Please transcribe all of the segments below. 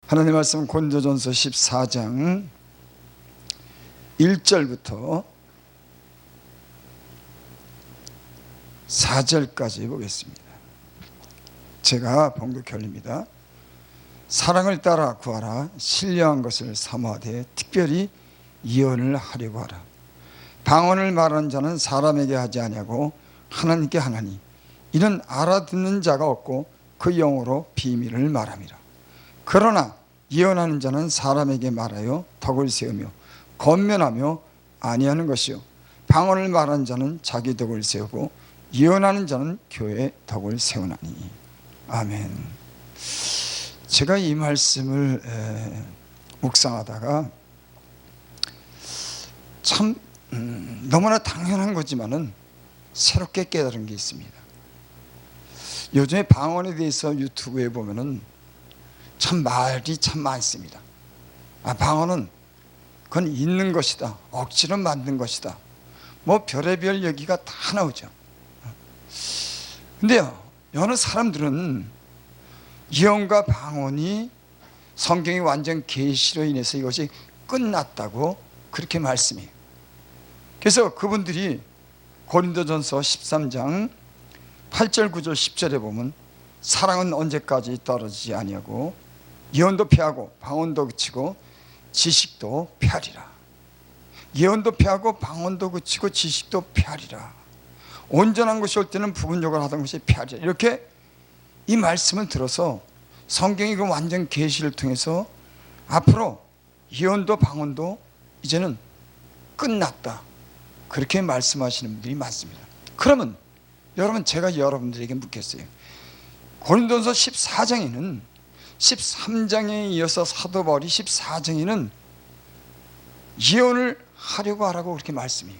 하나님 말씀 고린도전서 14장 1절부터 4절까지 보겠습니다. 제가 봉독해 올립니다. 사랑을 따라 구하라. 신령한 것을 사모하되 특별히 예언을 하려고 하라. 방언을 말하는 자는 사람에게 하지 아니하고 하나님께 하나니 이는 알아듣는 자가 없고 그 영으로 비밀을 말함이라. 그러나 예언하는 자는 사람에게 말하여 덕을 세우며 권면하며 아니하는 것이요 방언을 말하는 자는 자기 덕을 세우고 예언하는 자는 교회의 덕을 세우나니. 아멘. 제가 이 말씀을 묵상하다가 참 너무나 당연한 거지만은 새롭게 깨달은 게 있습니다. 요즘에 방언에 대해서 유튜브에 보면은 참 말이 참 많습니다. 방언은 그건 있는 것이다, 억지로 만든 것이다, 뭐 별의별 얘기가 다 나오죠. 근데요, 여느 사람들은 예언과 방언이 성경의 완전 계시로 인해서 이것이 끝났다고 그렇게 말씀해요. 그래서 그분들이 고린도전서 13장 8절 9절 10절에 보면 사랑은 언제까지 떨어지지 아니하고 예언도 패하고 방언도 그치고 지식도 패하리라. 예언도 패하고 방언도 그치고 지식도 패하리라. 온전한 것이 올 때는 부분적으로 하던 것이 패하리라. 이렇게 이 말씀을 들어서 성경이 그 완전 계시를 통해서 앞으로 예언도 방언도 이제는 끝났다, 그렇게 말씀하시는 분들이 많습니다. 그러면 여러분, 제가 여러분들에게 묻겠어요. 고린도전서 14장에는 13장에 이어서 사도 바울이 14장에는 예언을 하려고 하라고 그렇게 말씀해요.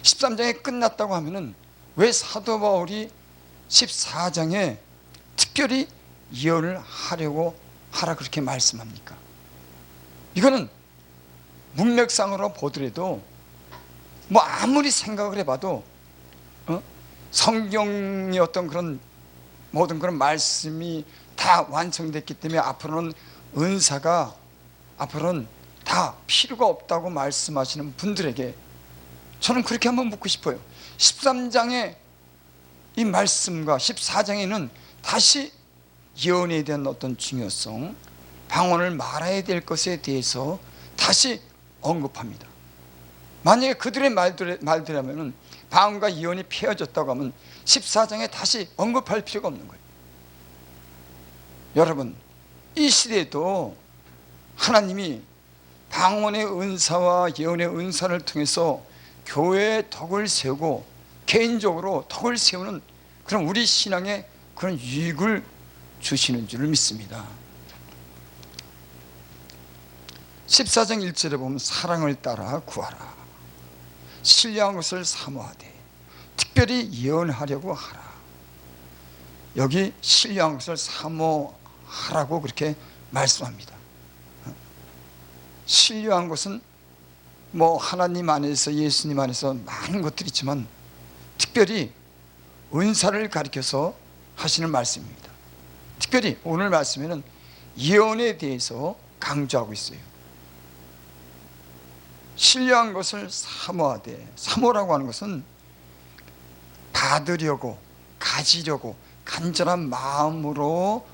13장에 끝났다고 하면은 왜 사도 바울이 14장에 특별히 예언을 하려고 하라 그렇게 말씀합니까? 이거는 문맥상으로 보더라도 뭐 아무리 생각을 해봐도 성경의 어떤 그런 모든 그런 말씀이 다 완성됐기 때문에 앞으로는 은사가 앞으로는 다 필요가 없다고 말씀하시는 분들에게 저는 그렇게 한번 묻고 싶어요. 13장의 이 말씀과 14장에는 다시 예언에 대한 어떤 중요성, 방언을 말해야 될 것에 대해서 다시 언급합니다. 만약에 그들의 말들이라면 방언과 예언이 패해졌다고 하면 14장에 다시 언급할 필요가 없는 거예요. 여러분, 이 시대에도 하나님이 방언의 은사와 예언의 은사를 통해서 교회의 덕을 세우고 개인적으로 덕을 세우는 그런 우리 신앙의 그런 유익을 주시는 줄을 믿습니다. 14장 1절에 보면 사랑을 따라 구하라. 신령한 것을 사모하되 특별히 예언하려고 하라. 여기 신령한 것을 사모하라고 그렇게 말씀합니다. 신령한 것은 뭐 하나님 안에서, 예수님 안에서 많은 것들이 있지만 특별히 은사를 가리켜서 하시는 말씀입니다. 특별히 오늘 말씀에는 예언에 대해서 강조하고 있어요. 신령한 것을 사모하되, 사모라고 하는 것은 받으려고, 가지려고 간절한 마음으로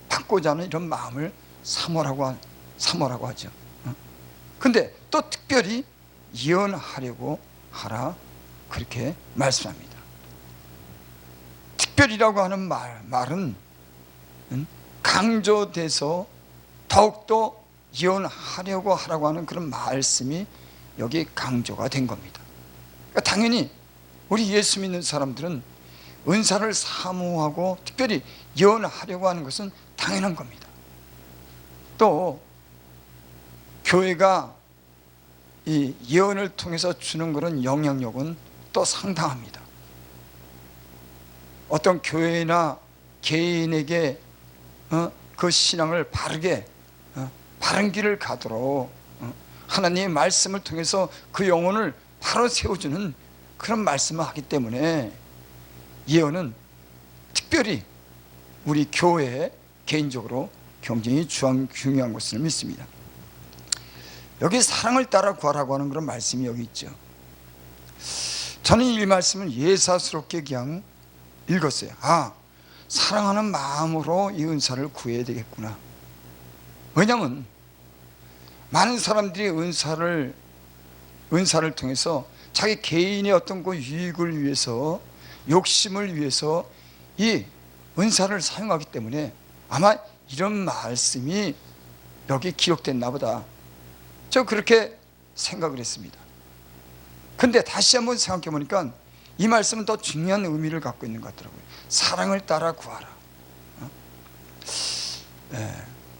받고자 하는 이런 마음을 사모라고 하죠. 근데 또 특별히 예언하려고 하라 그렇게 말씀합니다. 특별이라고 하는 말은 강조돼서 더욱더 예언하려고 하라고 하는 그런 말씀이 여기 강조가 된 겁니다. 그러니까 당연히 우리 예수 믿는 사람들은 은사를 사모하고 특별히 예언하려고 하는 것은 당연한 겁니다. 또 교회가 이 예언을 통해서 주는 그런 영향력은 또 상당합니다. 어떤 교회나 개인에게 그 신앙을 바른 길을 가도록 하나님의 말씀을 통해서 그 영혼을 바로 세워주는 그런 말씀을 하기 때문에 예언은 특별히 우리 교회에 개인적으로 굉장히 중요한 것을 믿습니다. 여기 사랑을 따라 구하라고 하는 그런 말씀이 여기 있죠. 저는 이 말씀을 예사스럽게 그냥 읽었어요. 사랑하는 마음으로 이 은사를 구해야 되겠구나. 왜냐하면 많은 사람들이 은사를 통해서 자기 개인의 어떤 그 유익을 위해서, 욕심을 위해서 이 은사를 사용하기 때문에 아마 이런 말씀이 여기 기록됐나 보다, 저 그렇게 생각을 했습니다. 근데 다시 한번 생각해 보니까 이 말씀은 더 중요한 의미를 갖고 있는 것 같더라고요. 사랑을 따라 구하라.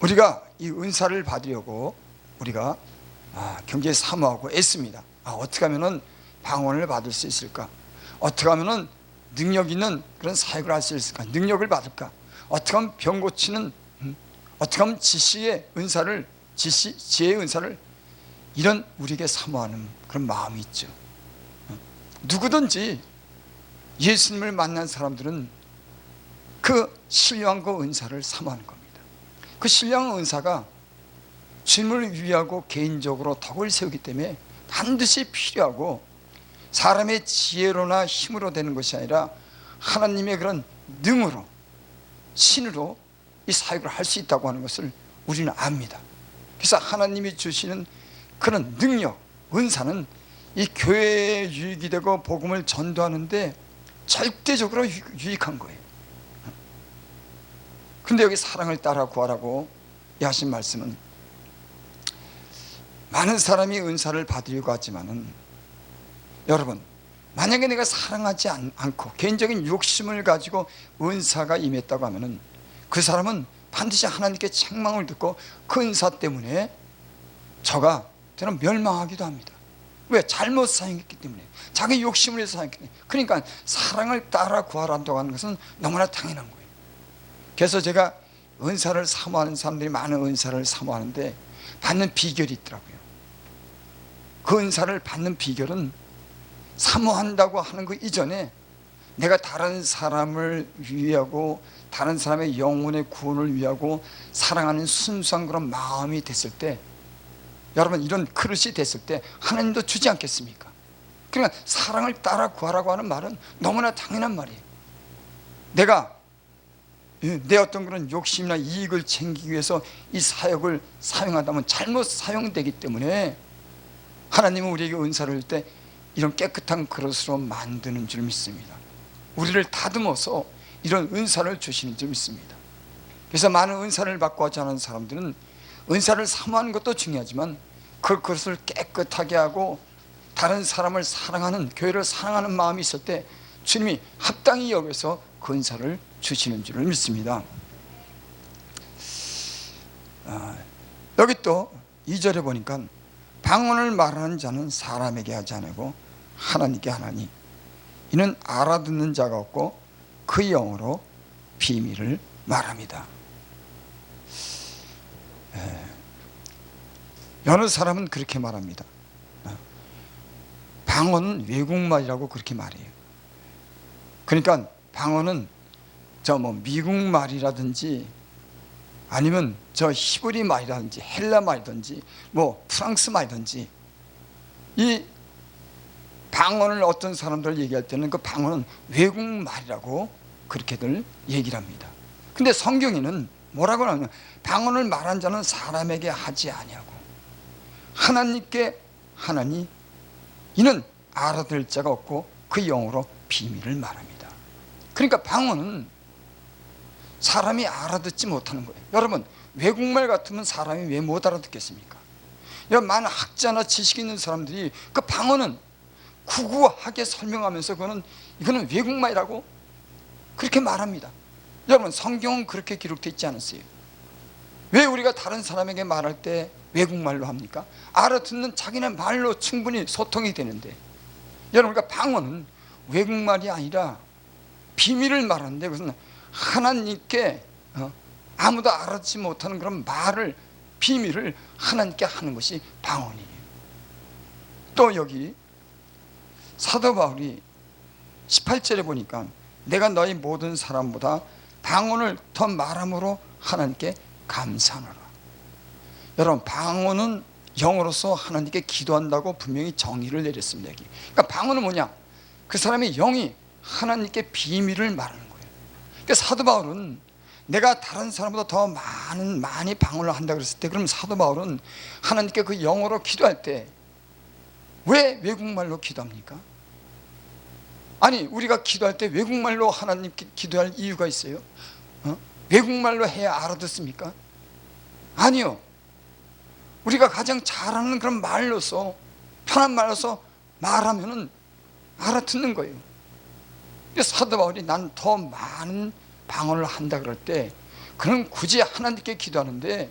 우리가 이 은사를 받으려고 우리가 굉장히 사모하고 애씁니다. 어떻게 하면 방언을 받을 수 있을까? 어떻게 하면 능력 있는 그런 사역을 할 수 있을까? 능력을 받을까? 어떻게 하면 병 고치는, 어떻게 하면 지혜의 은사를, 이런 우리에게 사모하는 그런 마음이 있죠. 누구든지 예수님을 만난 사람들은 그 신령한 그 은사를 사모하는 겁니다. 그 신령한 은사가 주님을 위하고 개인적으로 덕을 세우기 때문에 반드시 필요하고, 사람의 지혜로나 힘으로 되는 것이 아니라 하나님의 그런 능으로, 신으로 이 사역을 할 수 있다고 하는 것을 우리는 압니다. 그래서 하나님이 주시는 그런 능력, 은사는 이 교회에 유익이 되고 복음을 전도하는데 절대적으로 유익한 거예요. 근데 여기 사랑을 따라 구하라고 하신 말씀은, 많은 사람이 은사를 받으려고 하지만은, 여러분, 만약에 내가 사랑하지 않고 개인적인 욕심을 가지고 은사가 임했다고 하면은 그 사람은 반드시 하나님께 책망을 듣고 그 은사 때문에 저는 멸망하기도 합니다. 왜? 잘못 사용했기 때문에, 자기 욕심을 위해서 사용했기 때문에. 그러니까 사랑을 따라 구하라고 하는 것은 너무나 당연한 거예요. 그래서 제가 은사를 사모하는 사람들이 많은 은사를 사모하는데 받는 비결이 있더라고요. 그 은사를 받는 비결은 사모한다고 하는 그 이전에 내가 다른 사람을 위하고 다른 사람의 영혼의 구원을 위하고 사랑하는 순수한 그런 마음이 됐을 때, 여러분, 이런 그릇이 됐을 때 하나님도 주지 않겠습니까? 그러니까 사랑을 따라 구하라고 하는 말은 너무나 당연한 말이에요. 내가 내 어떤 그런 욕심이나 이익을 챙기기 위해서 이 사역을 사용한다면 잘못 사용되기 때문에 하나님은 우리에게 은사를 줄 때 이런 깨끗한 그릇으로 만드는 줄 믿습니다. 우리를 다듬어서 이런 은사를 주시는 줄 믿습니다. 그래서 많은 은사를 받고 하지 않은 사람들은 은사를 사모하는 것도 중요하지만 그 그릇을 깨끗하게 하고 다른 사람을 사랑하는, 교회를 사랑하는 마음이 있을 때 주님이 합당히 여겨서 그 은사를 주시는 줄을 믿습니다. 여기 또 2절에 보니까 방언을 말하는 자는 사람에게 하지 않고 하나님께 하나니 이는 알아듣는 자가 없고 그 영으로 비밀을 말합니다. 어느 사람은 그렇게 말합니다. 방언은 외국말이라고 그렇게 말해요. 그러니까 방언은 미국 말이라든지 아니면 히브리 말이라든지 헬라 말이든지 프랑스 말이든지, 이 방언을 어떤 사람들 얘기할 때는 그 방언은 외국 말이라고 그렇게들 얘기를 합니다. 근데 성경에는 뭐라고 하냐면 방언을 말한 자는 사람에게 하지 아니하고 하나님께 하나니 이는 알아들 자가 없고 그 영으로 비밀을 말합니다. 그러니까 방언은 사람이 알아듣지 못하는 거예요. 여러분, 외국말 같으면 사람이 왜 못 알아듣겠습니까? 많은 학자나 지식 있는 사람들이 그 방언은 구구하게 설명하면서 이거는 외국말이라고 그렇게 말합니다. 여러분, 성경은 그렇게 기록되어 있지 않았어요. 왜 우리가 다른 사람에게 말할 때 외국말로 합니까? 알아듣는 자기네 말로 충분히 소통이 되는데, 여러분, 그러니까 방언은 외국말이 아니라 비밀을 말하는데, 그것은 하나님께 아무도 알아듣지 못하는 그런 말을, 비밀을 하나님께 하는 것이 방언이에요. 또 여기 사도 바울이 18절에 보니까 내가 너희 모든 사람보다 방언을 더 말함으로 하나님께 감사하노라. 여러분, 방언은 영으로서 하나님께 기도한다고 분명히 정의를 내렸습니다. 여기. 그러니까 방언은 뭐냐? 그 사람의 영이 하나님께 비밀을 말하는 거예요. 그러니까 사도 바울은 내가 다른 사람보다 더 많이 방언을 한다 그랬을 때, 그럼 사도 바울은 하나님께 그 영어로 기도할 때 왜 외국말로 기도합니까? 아니, 우리가 기도할 때 외국말로 하나님께 기도할 이유가 있어요? 외국말로 해야 알아듣습니까? 아니요. 우리가 가장 잘하는 그런 말로서, 편한 말로서 말하면은 알아듣는 거예요. 사도 바울이 난 더 많은 방언을 한다 그럴 때, 그는 굳이 하나님께 기도하는데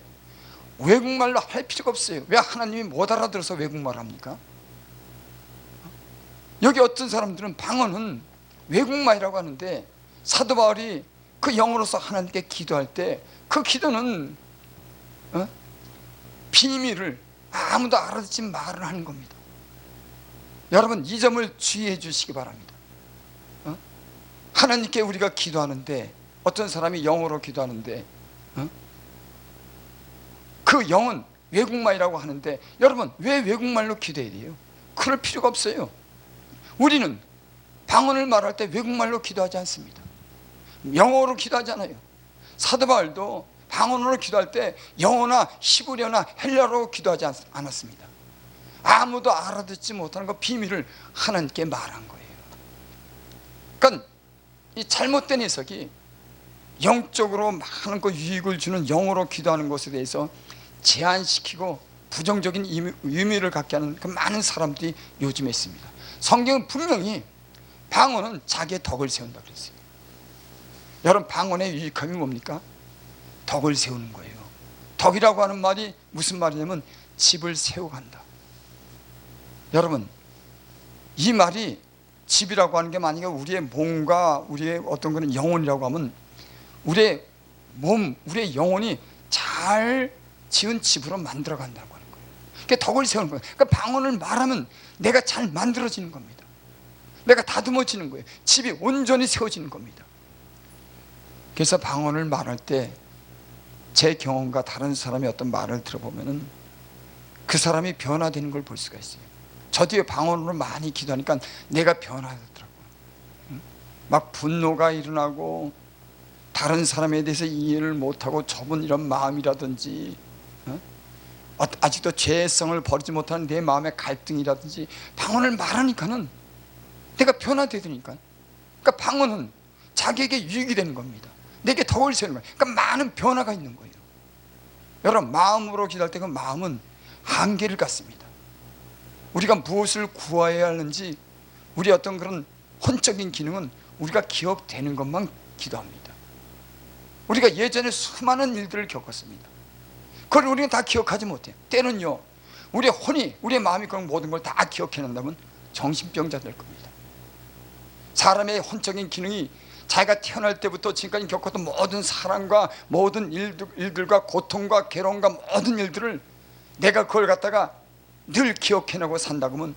외국말로 할 필요가 없어요. 왜 하나님이 못 알아들어서 외국말 합니까? 여기 어떤 사람들은 방언은 외국말이라고 하는데, 사도 바울이 그 영으로서 하나님께 기도할 때 그 기도는 비밀을 아무도 알아듣지 말을 하는 겁니다. 여러분, 이 점을 주의해 주시기 바랍니다. 하나님께 우리가 기도하는데, 어떤 사람이 영어로 기도하는데 그 영은 외국말이라고 하는데, 여러분, 왜 외국말로 기도해야 돼요? 그럴 필요가 없어요. 우리는 방언을 말할 때 외국말로 기도하지 않습니다. 영어로 기도하잖아요. 사도 바울도 방언으로 기도할 때 영어나 히브리어나 헬라어로 기도하지 않았습니다. 아무도 알아듣지 못하는 그 비밀을 하나님께 말한 거예요. 그러니까 이 잘못된 해석이 영적으로 많은 그 유익을 주는 영어로 기도하는 것에 대해서 제한시키고 부정적인 의미를 갖게 하는 그 많은 사람들이 요즘에 있습니다. 성경은 분명히 방언은 자기의 덕을 세운다 그랬어요. 여러분, 방언의 유익함이 뭡니까? 덕을 세우는 거예요. 덕이라고 하는 말이 무슨 말이냐면 집을 세워간다. 여러분, 이 말이 집이라고 하는 게 만약에 우리의 몸과 우리의 어떤 그런 영혼이라고 하면, 우리의 몸, 우리의 영혼이 잘 지은 집으로 만들어 간다고 하는 거예요. 그게 덕을 세우는 거예요. 그러니까 방언을 말하면 내가 잘 만들어지는 겁니다. 내가 다듬어지는 거예요. 집이 온전히 세워지는 겁니다. 그래서 방언을 말할 때 제 경험과 다른 사람의 어떤 말을 들어보면은 그 사람이 변화되는 걸 볼 수가 있어요. 저도 방언으로 많이 기도하니까 내가 변화되더라고요. 막 분노가 일어나고, 다른 사람에 대해서 이해를 못하고 좁은 이런 마음이라든지, 아직도 죄성을 버리지 못하는 내 마음의 갈등이라든지, 방언을 말하니까는 내가 변화되더니까. 그러니까 방언은 자기에게 유익이 되는 겁니다. 내게 덕을 세우는 거예요. 그러니까 많은 변화가 있는 거예요. 여러분, 마음으로 기도할 때 그 마음은 한계를 갖습니다. 우리가 무엇을 구해야 하는지, 우리의 어떤 그런 혼적인 기능은 우리가 기억되는 것만 기도합니다. 우리가 예전에 수많은 일들을 겪었습니다. 그걸 우리는 다 기억하지 못해요. 때는요, 우리의 혼이, 우리의 마음이 그런 모든 걸 다 기억해낸다면 정신병자 될 겁니다. 사람의 혼적인 기능이 자기가 태어날 때부터 지금까지 겪었던 모든 사랑과 모든 일들과 고통과 괴로움과 모든 일들을 내가 그걸 갖다가 늘 기억해내고 산다 그러면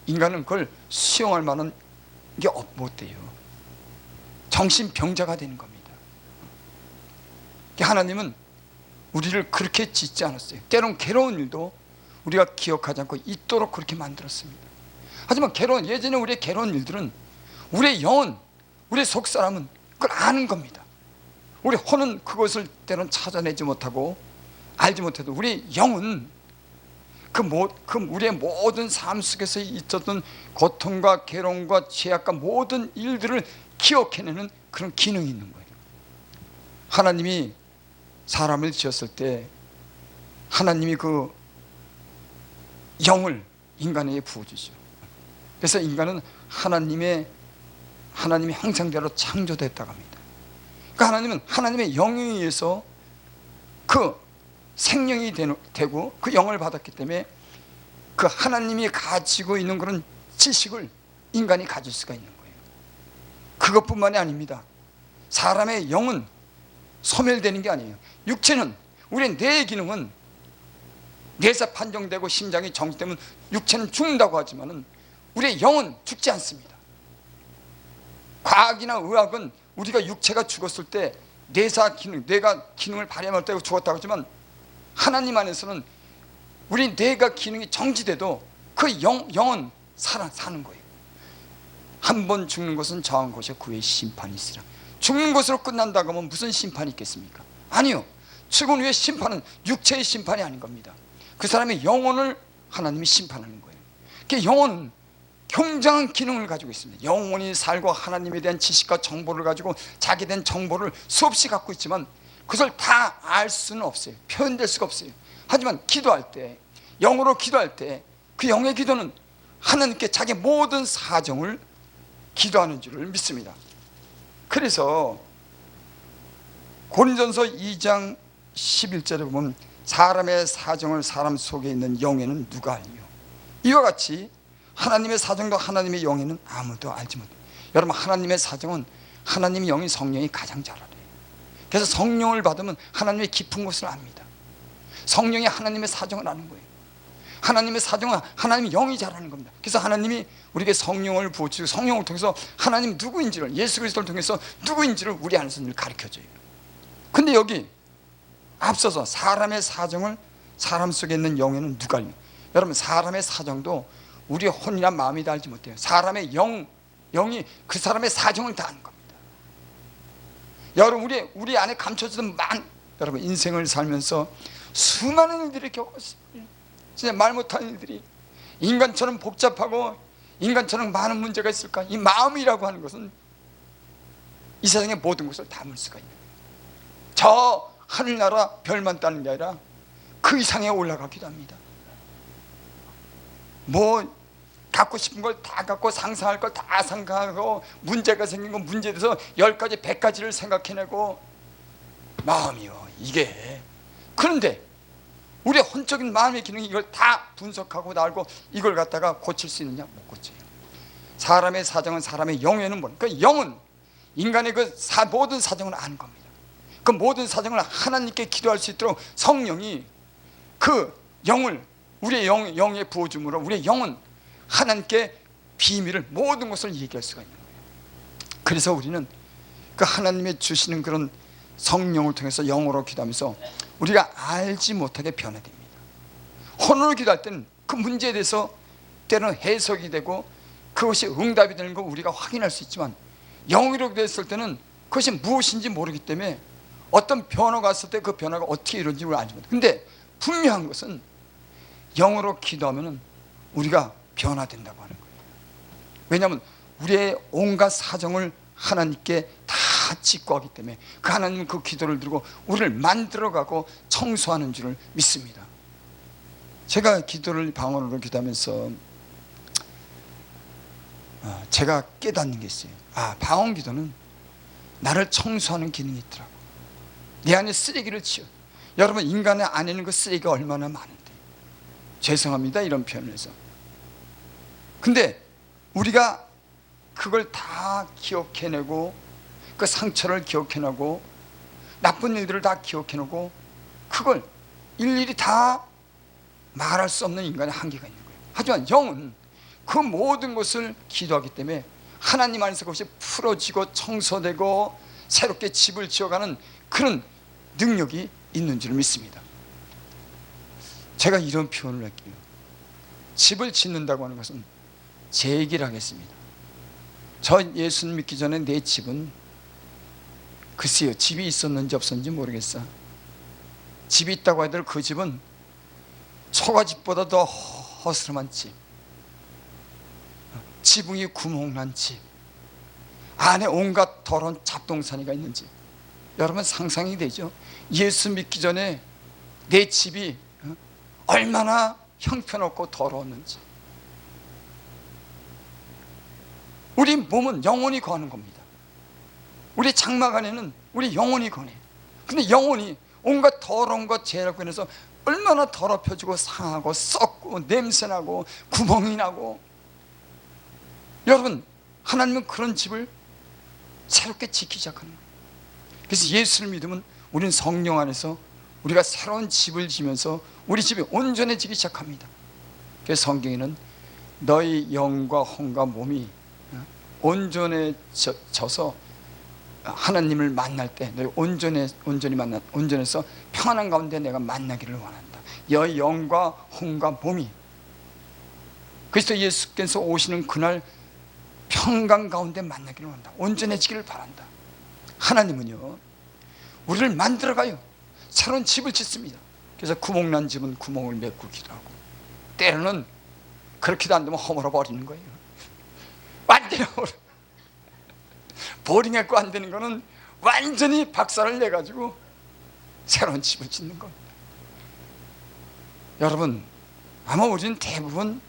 인간은 그걸 수용할 만한 게 못 돼요. 정신병자가 되는 겁니다. 하나님은 우리를 그렇게 짓지 않았어요. 때론 괴로운 일도 우리가 기억하지 않고 있도록 그렇게 만들었습니다. 하지만 예전에 우리의 괴로운 일들은 우리의 영혼, 우리의 속사람은 그걸 아는 겁니다. 우리 혼은 그것을 때론 찾아내지 못하고 알지 못해도 우리 영은 우리의 모든 삶 속에서 있었던 고통과 괴로움과 죄악과 모든 일들을 기억해내는 그런 기능이 있는 거예요. 하나님이 사람을 지었을 때 하나님이 그 영을 인간에게 부어주죠. 그래서 인간은 하나님의 형상대로 창조됐다고 합니다. 그러니까 하나님은 하나님의 영에 의해서 그 생명이 되고 그 영을 받았기 때문에 그 하나님이 가지고 있는 그런 지식을 인간이 가질 수가 있는 거예요. 그것뿐만이 아닙니다. 사람의 영은 소멸되는 게 아니에요. 육체는, 우리의 뇌의 기능은 뇌에서 판정되고 심장이 정지되면 육체는 죽는다고 하지만은 우리의 영은 죽지 않습니다. 과학이나 의학은 우리가 육체가 죽었을 때 뇌사 기능, 뇌가 기능을 발휘할 때 죽었다고 하지만 하나님 안에서는 우리 뇌가 기능이 정지돼도 그 영은 사는 거예요. 한 번 죽는 것은 정한 것이요 그 후에 심판이 있으라. 죽는 것으로 끝난다고 하면 무슨 심판이 있겠습니까? 아니요. 죽은 후에 심판은 육체의 심판이 아닌 겁니다. 그 사람의 영혼을 하나님이 심판하는 거예요. 그 영혼은 굉장한 기능을 가지고 있습니다. 영혼이 살고 하나님에 대한 지식과 정보를 가지고 자기에 대한 정보를 수없이 갖고 있지만 그것을 다 알 수는 없어요. 표현될 수가 없어요. 하지만 기도할 때, 영으로 기도할 때 그 영의 기도는 하나님께 자기 모든 사정을 기도하는 줄을 믿습니다. 그래서 고린전서 2장 11절에 보면 사람의 사정을 사람 속에 있는 영에는 누가 알리요? 이와 같이 하나님의 사정도 하나님의 영에는 아무도 알지 못해요. 여러분, 하나님의 사정은 하나님의 영이 성령이 가장 잘 알아요. 그래서 성령을 받으면 하나님의 깊은 것을 압니다. 성령이 하나님의 사정을 아는 거예요. 하나님의 사정은 하나님의 영이 잘 아는 겁니다. 그래서 하나님이 우리에게 성령을 부어주시고 성령을 통해서 하나님 누구인지를, 예수 그리스도를 통해서 누구인지를 우리 안에서 늘 가르쳐줘요. 근데 여기 앞서서 사람의 사정을 사람 속에 있는 영에는 누가 알냐? 여러분, 사람의 사정도 우리 혼이나 마음이 다 알지 못해요. 사람의 영이 그 사람의 사정을 다 아는 겁니다. 여러분, 우리 안에 감춰지던 여러분, 인생을 살면서 수많은 일들을 겪었어요. 진짜 말 못하는 일들이, 인간처럼 복잡하고 인간처럼 많은 문제가 있을까? 이 마음이라고 하는 것은 이 세상의 모든 것을 담을 수가 있는 거예요. 저 하늘나라 별만 따는 게 아니라 그 이상에 올라가기도 합니다. 뭐 갖고 싶은 걸 다 갖고 상상할 걸 다 상상하고 문제가 생긴 건 문제에 대해서 10가지 100가지를 생각해내고 마음이요 이게. 그런데 우리의 혼적인 마음의 기능이 이걸 다 분석하고 알고 이걸 갖다가 고칠 수 있느냐? 못 고쳐요. 사람의 사정은 사람의 영에는 뭐, 그 영은 인간의 그 모든 사정을 아는 겁니다. 그 모든 사정을 하나님께 기도할 수 있도록 성령이 그 영을 우리의 영에 부어줌으로 우리의 영은 하나님께 비밀을, 모든 것을 얘기할 수가 있는 거예요. 그래서 우리는 그 하나님의 주시는 그런 성령을 통해서 영어로 기도하면서 우리가 알지 못하게 변화됩니다. 혼으로 기도할 때는 그 문제에 대해서 때로는 해석이 되고 그것이 응답이 되는 걸 우리가 확인할 수 있지만, 영으로 기도했을 때는 그것이 무엇인지 모르기 때문에 어떤 변화가 왔을 때 그 변화가 어떻게 이루어진지 알지 못해요. 근데 분명한 것은 영으로 기도하면 우리가 변화된다고 하는 거예요. 왜냐하면 우리의 온갖 사정을 하나님께 다 직구하기 때문에 그 하나님은 그 기도를 들고 우리를 만들어가고 청소하는 줄을 믿습니다. 제가 기도를 방언으로 기도하면서 제가 깨닫는 게 있어요. 방언 기도는 나를 청소하는 기능이 있더라고. 내 안에 쓰레기를 치워. 여러분, 인간의 안에는 그 쓰레기가 얼마나 많은데, 죄송합니다 이런 표현을 해서. 근데 우리가 그걸 다 기억해내고 그 상처를 기억해내고 나쁜 일들을 다 기억해내고 그걸 일일이 다 말할 수 없는 인간의 한계가 있는 거예요. 하지만 영은 그 모든 것을 기도하기 때문에 하나님 안에서 그것이 풀어지고 청소되고 새롭게 집을 지어가는 그런 능력이 있는 줄 믿습니다. 제가 이런 표현을 할게요. 집을 짓는다고 하는 것은 제 얘기를 하겠습니다. 저 예수 믿기 전에 내 집은 글쎄요, 집이 있었는지 없었는지 모르겠어. 집이 있다고 하더라도 그 집은 초가집보다 더 허스름한 집, 지붕이 구멍난 집, 안에 온갖 더러운 잡동사니가 있는 집. 여러분 상상이 되죠? 예수 믿기 전에 내 집이 얼마나 형편없고 더러웠는지. 우리 몸은 영혼이 거하는 겁니다. 우리 장막 안에는 우리 영혼이 거네. 근데 영혼이 온갖 더러운 것 죄라고 해서 얼마나 더럽혀지고 상하고 썩고 냄새나고 구멍이 나고. 여러분, 하나님은 그런 집을 새롭게 짓기 시작하는 거예요. 그래서 예수를 믿으면 우리는 성령 안에서 우리가 새로운 집을 지면서 우리 집이 온전해지기 시작합니다. 그래서 성경에는 너희 영과 혼과 몸이 온전해져서 하나님을 만날 때 너희 온전해서 평안한 가운데 내가 만나기를 원한다. 너희 영과 혼과 몸이 그리스도 예수께서 오시는 그날 평강 가운데 만나기를 원한다. 온전해지기를 바란다. 하나님은요 우리를 만들어가요. 새로운 집을 짓습니다. 그래서 구멍난 집은 구멍을 메꾸기도 하고, 때로는 그렇게도 안 되면 허물어 버리는 거예요. 완전히 보링했고 안 되는 거는 완전히 박살을 내가지고 새로운 집을 짓는 겁니다. 여러분, 아마 우리는 대부분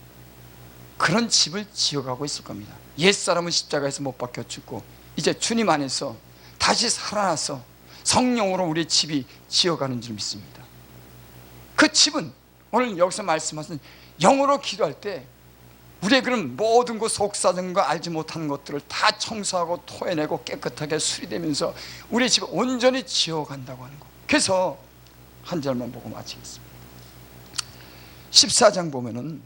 그런 집을 지어가고 있을 겁니다. 옛사람은 십자가에서 못 박혀 죽고 이제 주님 안에서 다시 살아나서 성령으로 우리의 집이 지어가는 줄 믿습니다. 그 집은 오늘 여기서 말씀하신 영으로 기도할 때 우리의 그런 모든 것, 속사정과 알지 못하는 것들을 다 청소하고 토해내고 깨끗하게 수리되면서 우리의 집을 온전히 지어간다고 하는 것. 그래서 한 절만 보고 마치겠습니다. 14장 보면은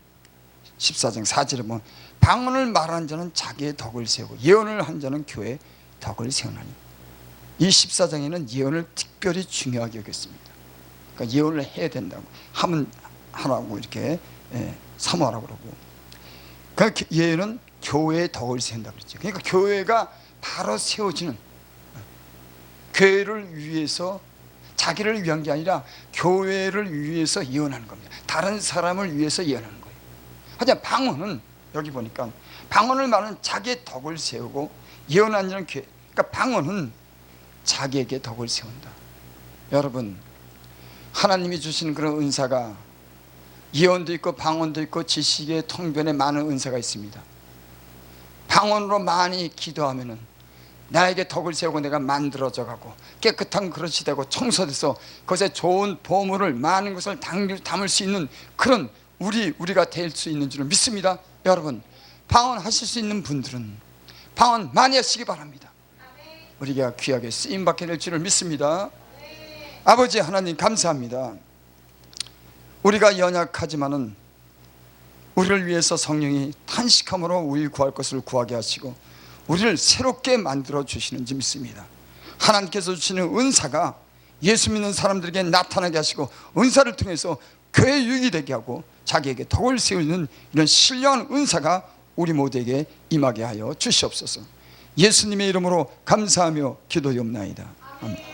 14장 4절에 보면 방언을 말하는 자는 자기의 덕을 세우고 예언을 한 자는 교회의 덕을 세우나니, 이 14장에는 예언을 특별히 중요하게 여겼습니다. 그러니까 예언을 해야 된다고 하라고 이렇게 사모하라고 그러고, 그 예언은 교회의 덕을 세운다고 그랬죠. 그러니까 교회가 바로 세워지는, 교회를 위해서, 자기를 위한 게 아니라 교회를 위해서 예언하는 겁니다. 다른 사람을 위해서 예언하는 거예요. 하지만 방언은 여기 보니까 방언을 말하는 자기의 덕을 세우고 예언하는 자는 교회. 그러니까 방언은 자기에게 덕을 세운다. 여러분, 하나님이 주시는 그런 은사가 예언도 있고 방언도 있고 지식의 통변에 많은 은사가 있습니다. 방언으로 많이 기도하면은 나에게 덕을 세우고 내가 만들어져 가고 깨끗한 그릇이 되고 청소돼서 그것에 좋은 보물을, 많은 것을 담을 수 있는 그런 우리가 될 수 있는 줄을 믿습니다. 여러분, 방언 하실 수 있는 분들은 방언 많이 하시기 바랍니다. 우리가 귀하게 쓰임받게 될 줄을 믿습니다. 아버지 하나님, 감사합니다. 우리가 연약하지만은 우리를 위해서 성령이 탄식함으로 우리를 구할 것을 구하게 하시고 우리를 새롭게 만들어 주시는지 믿습니다. 하나님께서 주시는 은사가 예수 믿는 사람들에게 나타나게 하시고 은사를 통해서 교회에 유익이 되게 하고 자기에게 덕을 세우는 이런 신령한 은사가 우리 모두에게 임하게 하여 주시옵소서. 예수님의 이름으로 감사하며 기도드리옵나이다. 아멘.